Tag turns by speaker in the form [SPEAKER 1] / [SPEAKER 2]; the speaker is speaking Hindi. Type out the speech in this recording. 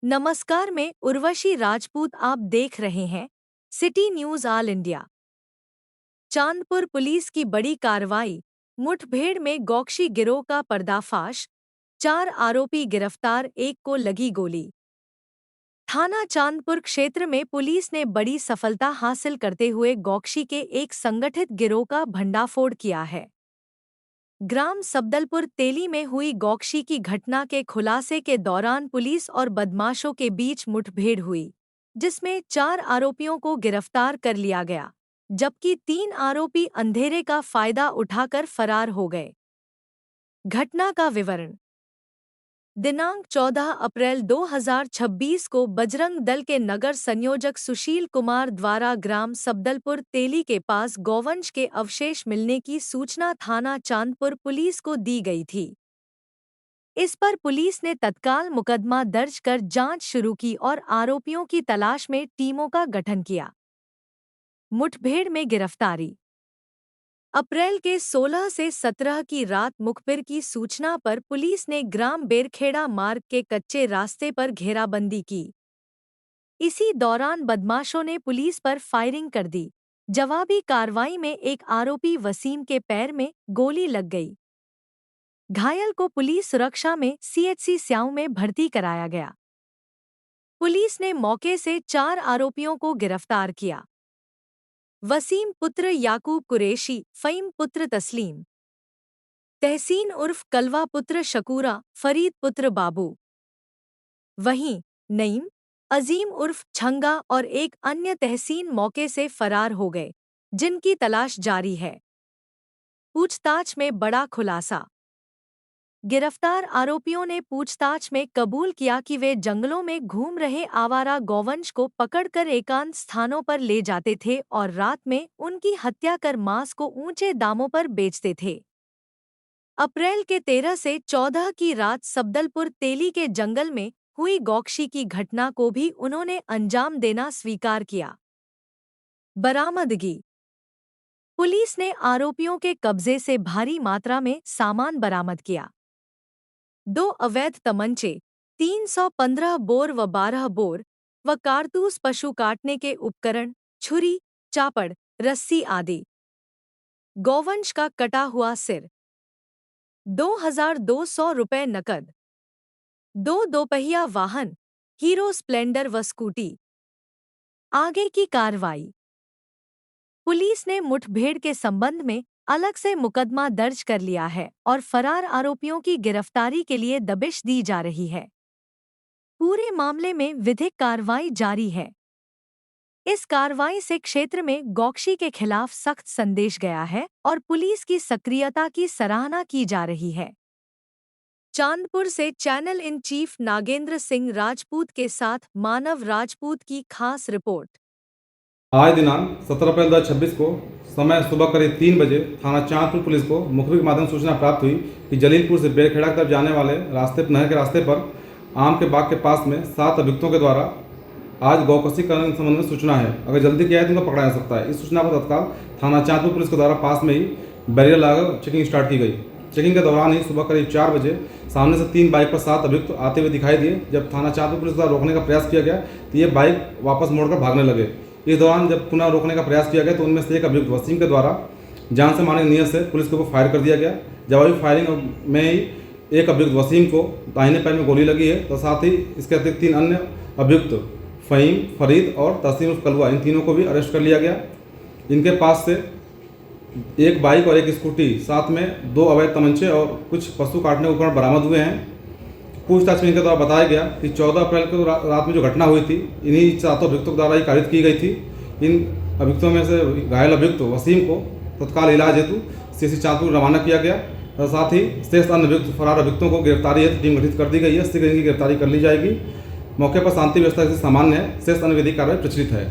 [SPEAKER 1] नमस्कार, मैं उर्वशी राजपूत। आप देख रहे हैं city news all India. Chandpur police की बड़ी कार्रवाई। मुठभेड़ में गौकशी गिरोह का पर्दाफाश। 4 आरोपी गिरफ्तार, एक को लगी गोली। थाना चांदपुर क्षेत्र में पुलिस ने बड़ी सफलता हासिल करते हुए गौकशी के एक संगठित गिरोह का भंडाफोड़ किया है। ग्राम सबदलपुर तेली में हुई गौकशी की घटना के खुलासे के दौरान पुलिस और बदमाशों के बीच मुठभेड़ हुई, जिसमें 4 आरोपियों को गिरफ्तार कर लिया गया, जबकि 3 आरोपी अंधेरे का फायदा उठाकर फरार हो गए। घटना का विवरण। दिनांक 14 अप्रैल 2026 को बजरंग दल के नगर संयोजक सुशील कुमार द्वारा ग्राम सबदलपुर तेली के पास गौवंश के अवशेष मिलने की सूचना थाना चांदपुर पुलिस को दी गई थी। इस पर पुलिस ने तत्काल मुकदमा दर्ज कर जांच शुरू की और आरोपियों की तलाश में टीमों का गठन किया। मुठभेड़ में गिरफ्तारी। अप्रैल के 16 से 17 की रात मुखबिर की सूचना पर पुलिस ने ग्राम बेरखेड़ा मार्ग के कच्चे रास्ते पर घेराबंदी की। इसी दौरान बदमाशों ने पुलिस पर फायरिंग कर दी। जवाबी कार्रवाई में एक आरोपी वसीम के पैर में गोली लग गई। घायल को पुलिस सुरक्षा में सीएचसी स्याऊ में भर्ती कराया गया। पुलिस ने मौके से 4 आरोपियों को गिरफ्तार किया। वसीम पुत्र याकूब कुरैशी, फ़हीम पुत्र तस्लीम, तहसीन उर्फ कलवा पुत्र शकूरा, फरीद पुत्र बाबू। वहीं नईम, अजीम उर्फ छंगा और एक अन्य तहसीन मौके से फरार हो गए, जिनकी तलाश जारी है। पूछताछ में बड़ा खुलासा। गिरफ्तार आरोपियों ने पूछताछ में कबूल किया कि वे जंगलों में घूम रहे आवारा गौवंश को पकड़कर एकांत स्थानों पर ले जाते थे और रात में उनकी हत्या कर मांस को ऊंचे दामों पर बेचते थे। अप्रैल के 13 से 14 की रात सबदलपुर तेली के जंगल में हुई गौकशी की घटना को भी उन्होंने अंजाम देना स्वीकार किया। बरामदगी। पुलिस ने आरोपियों के कब्जे से भारी मात्रा में सामान बरामद किया। 2 अवैध तमंचे, 315 बोर व 12 बोर व कारतूस, पशु काटने के उपकरण, छुरी, चापड़, रस्सी आदि। गौवंश का कटा हुआ सिर। 2200 रुपये नकद। 2 दोपहिया वाहन, हीरो स्प्लेंडर व स्कूटी। आगे की कार्रवाई। पुलिस ने मुठभेड़ के संबंध में अलग से मुकदमा दर्ज कर लिया है और फरार आरोपियों की गिरफ्तारी के लिए दबिश दी जा रही है। पूरे मामले में विधिक कार्रवाई जारी है। इस कार्रवाई से क्षेत्र में गौकशी के खिलाफ सख्त संदेश गया है और पुलिस की सक्रियता की सराहना की जा रही है। चांदपुर से channel in chief Nagendra Singh Rajput के साथ मानव राजपूत की खास रिपोर्ट।
[SPEAKER 2] आज दिनांक 17 अप्रैल 2026 को समय सुबह करीब 3 बजे थाना चांदपुर पुलिस को मुखबिर के माध्यम से सूचना प्राप्त हुई कि जलीलपुर से बेरखेड़ा की तरफ जाने वाले नहर के रास्ते पर आम के बाग के पास में 7 अभियुक्तों के द्वारा आज गौकशी करने के संबंध में सूचना है। अगर जल्दी किया है तो उनको पकड़ा जा सकता है। इस सूचना पर तत्काल थाना चांदपुर पुलिस के द्वारा पास में ही बैरियर लगाकर चेकिंग स्टार्ट की गई। चेकिंग के दौरान ही सुबह करीब 4 बजे सामने से 3 बाइक पर 7 अभियुक्त आते हुए दिखाई दिए। जब थाना चांदपुर पुलिस द्वारा रोकने का प्रयास किया गया तो ये बाइक वापस मोड़कर भागने लगे। इस दौरान जब पुनः रोकने का प्रयास किया गया तो उनमें से एक अभियुक्त वसीम के द्वारा जान से मारने की नीयत से पुलिस के ऊपर फायर कर दिया गया। जवाबी फायरिंग में ही एक अभियुक्त वसीम को दाहिने पैर में गोली लगी है, तो साथ ही इसके अतिरिक्त 3 अन्य अभियुक्त फ़हीम, फरीद और तहसीन उर्फ कलवा, इन तीनों को भी अरेस्ट कर लिया गया। इनके पास से एक बाइक और एक स्कूटी, साथ में 2 अवैध तमंचे और कुछ पशु काटने के उपकरण बरामद हुए हैं। पूछताछ में इनके द्वारा बताया गया कि 14 अप्रैल को रात में जो घटना हुई थी, इन्हीं 7 अभियुक्तों द्वारा ही कारित की गई थी। इन अभियुक्तों में से घायल अभियुक्त वसीम को तत्काल इलाज हेतु सीएचसी चांदपुर रवाना किया गया। साथ ही शेष अन्य अभियुक्त फरार अभियुक्तों को गिरफ्तारी हेतु टीम गठित कर दी गई है। शीघ्र इनकी गिरफ्तारी कर ली जाएगी। मौके पर शांति व्यवस्था सामान्य है। शेष अन्य विधिक कार्रवाई प्रचलित है।